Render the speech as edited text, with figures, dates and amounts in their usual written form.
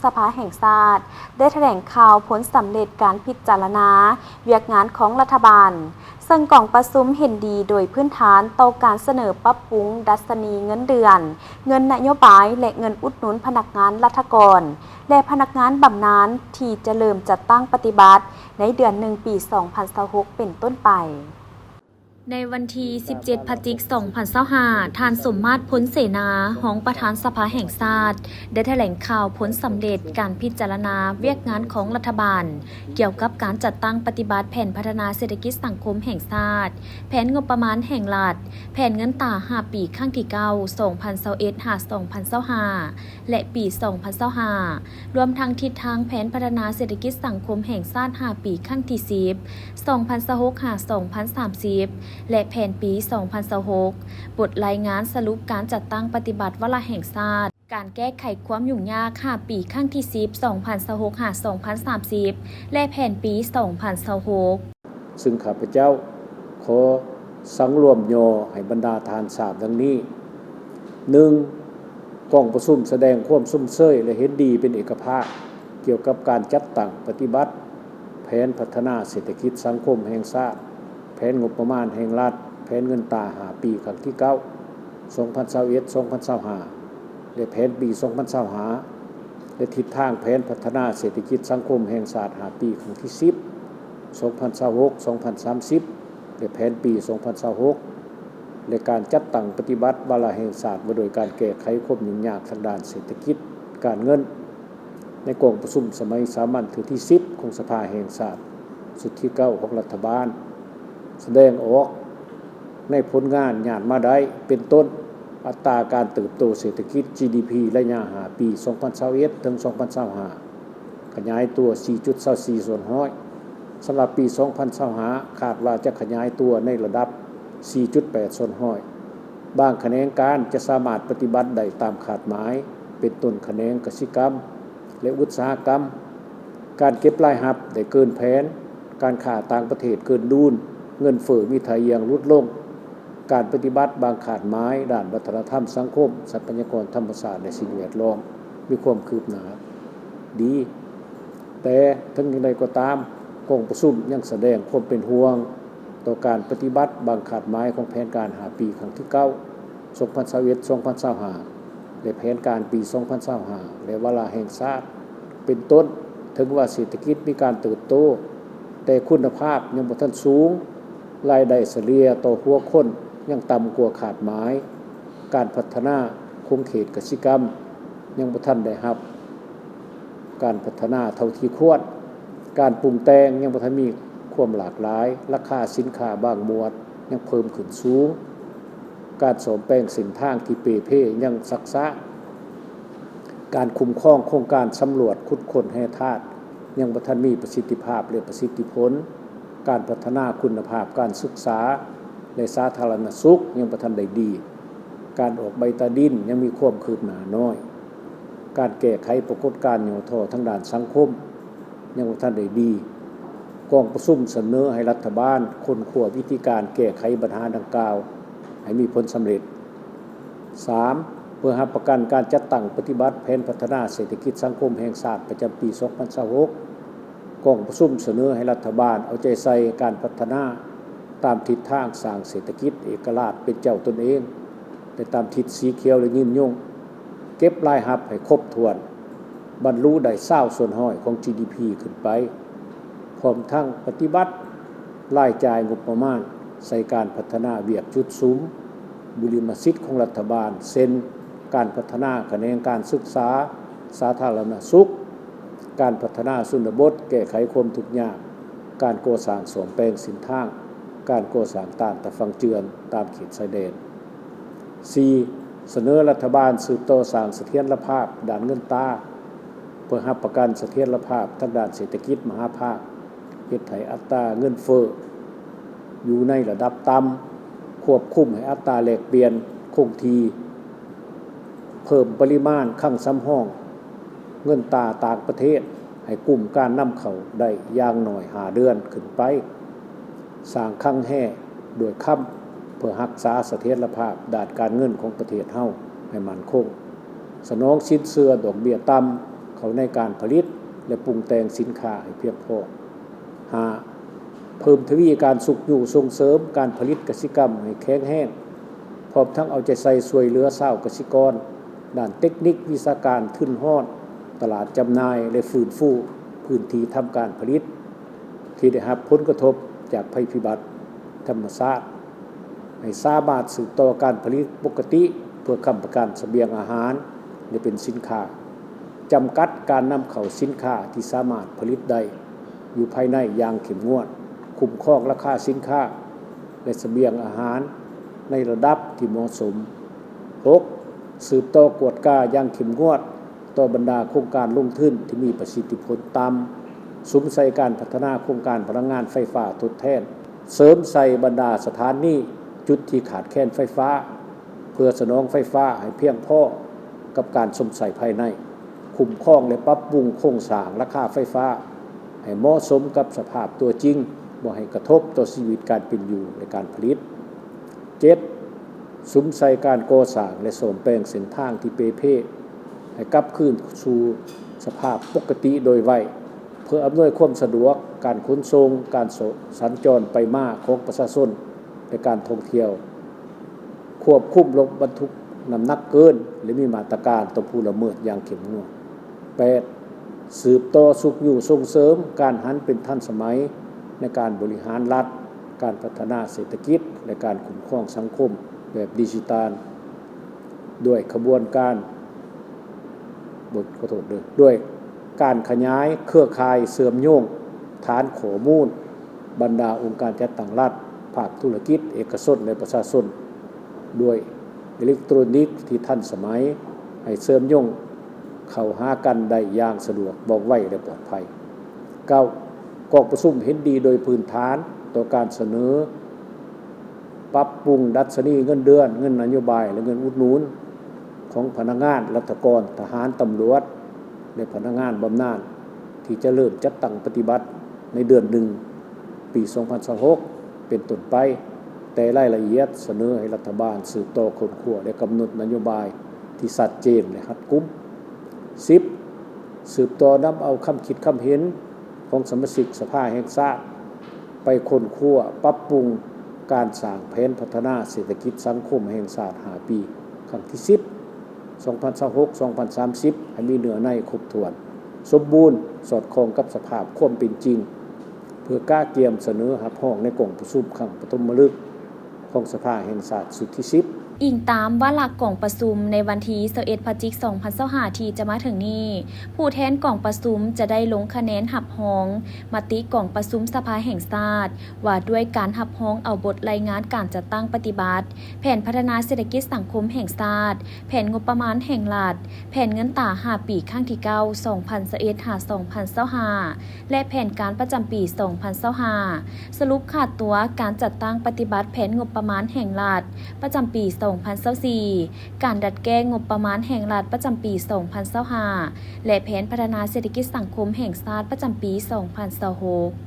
สภาแห่งชาติได้แถลงข่าวผลสำเร็จการพิจารณาเวียกงานของรัฐบาลซึ่งกล่องประชุมเห็นดีโดยพื้นฐานต่อการเสนอปรับปรุงดัชนีเงินเดือนเงินนโยบายและเงินอุดหนุนพนักงานราษฎรและพนักงานบำนาญที่จะเริ่มจัดตั้งปฏิบัติในเดือน1 ปี 2026 เป็นต้นไปในวันที่ 17 พฤศจิกายน 2025 ท่านสมมาตร พ้นเสนา รองประธานสภาแห่งชาติได้แถลงข่าวผลสำเร็จการพิจารณาเวียกงานของรัฐบาลเกี่ยวกับการจัดตั้งปฏิบัติแผนพัฒนาเศรษฐกิจสังคมแห่งชาติแผนงบประมาณแห่งรัฐแผนเงินตรา5 ปีครั้งที่ 9 2021-2025 และปี 2025 รวมทั้งทิศทางแผนพัฒนาเศรษฐกิจสังคมแห่งชาติ5 ปีครั้งที่ 10 2026-2030และแผนปี 2026 บทรายงานสรุปการจัดตั้งปฏิบัติวาระแห่งชาติการแก้ไขความยุ่งยาก5 ปีครั้งที่ 10 2026-2030 และแผนปี 2026 ซึ่งข้าพเจ้าขอสังรวมย่อให้บรรดาทานทราบดังนี้ 1. กองประชุมแสดงความสุ่มเชยและเห็นดีเป็นเอกภาพเกี่ยวกับการจัดตั้งปฏิบัติแผนพัฒนาเศรษฐกิจสังคมแห่งชาติแผนงบประมาณแห่งรัฐแผนเงินตรา5 ปีครั้งที่ 9 2021-2025 และแผนปี 2025 และทิศทางแผนพัฒนาเศรษฐกิจสังคมแห่งชาติ5 ปีครั้งที่ 10 2026-2030 และแผนปี 2026 และการจัดตั้งปฏิบัติวาระแห่งชาติโดยการแก้ไขความยุ่งยากทางด้านเศรษฐกิจการเงินในกองประชุมสมัยสามัญที่ 10 ของสภาแห่งชาติสุดที่ 9 ของรัฐบาลแสดงออกในผลงานญาติมาได้เป็นต้นอัตราการเติบโตเศรษฐกิจ GDP ระยะ5 ปี 2021 ถึง 2025 ขยายตัว 4.24 ส่วนร้อยสำหรับปี 2025 คาดว่าจะขยายตัวในระดับ 4.8 ส่วนร้อยบางแขนงการจะสามารถปฏิบัติได้ตามคาดหมายเป็นต้นแขนงกสิกรรมและอุตสาหกรรมการเก็บรายรับได้เกินแผนการค้าต่างประเทศเกินดุลเงินเฟ้อมีทะเยอลดลงการปฏิบัติบางขาดหมายด้านวัฒนธรรมสังคมทรัพยากรธรรมชาติและสิ่งแวดล้อมมีความคืบหน้าดีแต่ทั้งอย่างไรก็ตามกองประชุมยังแสดงความเป็นห่วงต่อการปฏิบัติบางขาดหมายของแผนการ5 ปีครั้งที่ 9 2021-2025 และแผนการปี 2025 และวาระแห่งชาติเป็นต้นถึงว่าเศรษฐกิจมีการเติบโตแต่คุณภาพยังบ่ทันสูงรายได้เฉลี่ยต่อหัวคนยังต่ำกว่าขาดหมายการพัฒนาคงเขตกสิกรรมยังบ่ทันได้รับการพัฒนาเท่าที่ควรการปรุงแต่งยังบ่ทันมีความหลากหลายราคาสินค้าบางหมวดยังเพิ่มขึ้นสูงการซ่อมแปลงเส้นทางที่เปเพ่ยังซักซ้าการคุ้มครองโครงการสำรวจขุดค้นแร่ธาตุยังบ่ทันมีประสิทธิภาพและประสิทธิผลการพัฒนาคุณภาพการศึกษาและสาธารณสุขยังบ่ทันได้ดีการออกใบตาดินยังมีความคืบหน้าน้อยการแก้ไขปรากฏการณ์ย่อท้อทางด้านสังคมยังบ่ทันได้ดีกองประชุมเสนอให้รัฐบาลค้นคว้าวิธีการแก้ไขปัญหาดังกล่าวให้มีผลสำเร็จ 3. เพื่อรับประกันการจัดตั้งปฏิบัติแผนพัฒนาเศรษฐกิจสังคมแห่งชาติประจำปี 2026 กองประชุมเสนอให้รัฐบาลเอาใจใส่การพัฒนาตามทิศทางสร้างเศรษฐกิจเอกราชเป็นเจ้าตนเองแต่ตามทิศสีเขียวและยืนยงเก็บรายรับให้ครบถ้วนบรรลุได้20 ส่วนร้อยของ GDP ขึ้นไปพร้อมทั้งปฏิบัติรายจ่ายงบประมาณใส่การพัฒนาเวียกจุดซุ้มบุริมสิทธิ์ของรัฐบาลเซ็นการพัฒนาแขนงการศึกษาสาธารณสุขการพัฒนาชนบทแก้ไขความทุกข์ยากการก่อสร้างซ่อมแปลงสินทางการก่อสร้างต้านตะฟังเจือนตามเขตชายแดน 4. เสนอรัฐบาลสืบต่อสร้างเสถียรภาพด้านเงินตราเพื่อรับประกันเสถียรภาพทางด้านเศรษฐกิจมหาภาคเฮ็ดให้อัตราเงินเฟ้ออยู่ในระดับต่ำควบคุมให้อัตราแลกเปลี่ยนคงที่เพิ่มปริมาณคลังสำรองเงินตราต่างประเทศให้กลุ่มการนำเข้าได้อย่างน้อย5 เดือนขึ้นไปสร้างคลังแห่โดยค้ำเพื่อรักษาเสถียรภาพด้านการเงินของประเทศเฮาให้มั่นคงสนองสินเชื่อดอกเบี้ยต่ำ เขาในการผลิตและปรุงแต่งสินค้าให้เพียงพอ 5. เพิ่มทวีการสุขอยู่ส่งเสริมการผลิตกสิกรรมให้แข็งแรงพร้อมทั้งเอาใจใส่ช่วยเหลือชาวกสิกรด้านเทคนิควิชาการทุนฮอดตลาดจำหน่ายและฟื้นฟูพื้นที่ทำการผลิตที่ได้รับผลกระทบจากภัยพิบัติธรรมชาติให้สามารถสืบต่อการผลิตปกติเพื่อค้ำประกันเสบียงอาหารและเป็นสินค้าจำกัดการนำเข้าสินค้าที่สามารถผลิตได้อยู่ภายในอย่างเข้มงวดคุ้มครองราคาสินค้าและเสบียงอาหารในระดับที่เหมาะสม 6. สืบต่อกวดกาอย่างเข้มงวดต่อบรรดาโครงการลงทุนที่มีประสิทธิผลต่ำสุมใส่การพัฒนาโครงการพลังงานไฟฟ้าทดแทนเสริมใส่บรรดาสถานีจุดที่ขาดแคลนไฟฟ้าเพื่อสนองไฟฟ้าให้เพียงพอกับการสมใส่ภายในคุ้มครองและปรับปรุงโครงสร้างราคาไฟฟ้าให้เหมาะสมกับสภาพตัวจริงบ่ให้กระทบต่อชีวิตการเป็นอยู่ในการผลิต 7. สุมใส่การก่อสร้างและซ่อมแปลงเส้นทางที่เปเพให้กลับคืนสู่สภาพปกติโดยไวเพื่ออำนวยความสะดวกการขนส่งการสัญจรไปมาของประชาชนในการท่องเที่ยวควบคุมรถบรรทุกน้ำหนักเกินและมีมาตรการต่อผู้ละเมิดอย่างเข้มงวด 8. สืบต่อสุขอยู่ส่งเสริมการหันเป็นทันสมัยในการบริหารรัฐการพัฒนาเศรษฐกิจและการคุ้มครองสังคมแบบดิจิทัลด้วยขบวนการด้วยการขยายเครือข่ายเสื่อมโยงฐานข้อมูลบรรดาองค์การจัดตั้งรัฐภาคธุรกิจเอกชนและประชาชนด้วยอิเล็กทรอนิกส์ที่ทันสมัยให้เสื่อมโยงเข้าหากันได้อย่างสะดวกว่องไวและปลอดภัย 9. กองประชุมเห็นดีโดยพื้นฐานต่อการเสนอปรับปรุงดัชนีเงินเดือนเงินนโยบายและเงินอุดหนุนของพนักงานรัฐกรทหารตำรวจและพนักงานบำนาญที่จะเริ่มจัดตั้งปฏิบัติในเดือน1ปี2026เป็นต้นไปแต่รายละเอียดเสนอให้รัฐบาลสืบต่อค้นคว้าและกำหนดนโยบายที่ชัดเจนและรัดกุม 10. สืบต่อนำเอาคำคิดคำเห็นของสมาชิกสภาแห่งชาติไปค้นคว้าปรับปรุงการสร้างแผนพัฒนาเศรษฐกิจสังคมแห่งชาติ5 ปีครั้งที่ 10 2026-2030 ให้มีเนื้อในครบถ้วนสมบูรณ์สอดคล้องกับสภาพความเป็นจริงเพื่อกล้าเตรียมเสนอรับห้องในกล่องประชุมครั้งปฐมฤกษ์ของสภาแห่งชาติสุดที่ 10อิงตามวาระกล่องประชุมในวันที่21 พฤศจิกายน 2025 ที่จะมาถึงนี้ผู้แทนกล่องประชุมจะได้ลงคะแนนรับรองมติกล่องประชุมสภาแห่งชาติว่าด้วยการรับรองเอาบทรายงานการจัดตั้งปฏิบัติแผนพัฒนาเศรษฐกิจสังคมแห่งชาติแผนงบประมาณแห่งรัฐแผนเงินตรา5 ปีครั้งที่ 9 2021-2025 และแผนการประจำปี 2025 สรุปขาดตัวการจัดตั้งปฏิบัติแผนงบประมาณแห่งรัฐประจำปี 2024 การดัดแก้งบประมาณแห่งรัฐประจำปี 2025 และแผนพัฒนาเศรษฐกิจสังคมแห่งชาติประจำปี 2026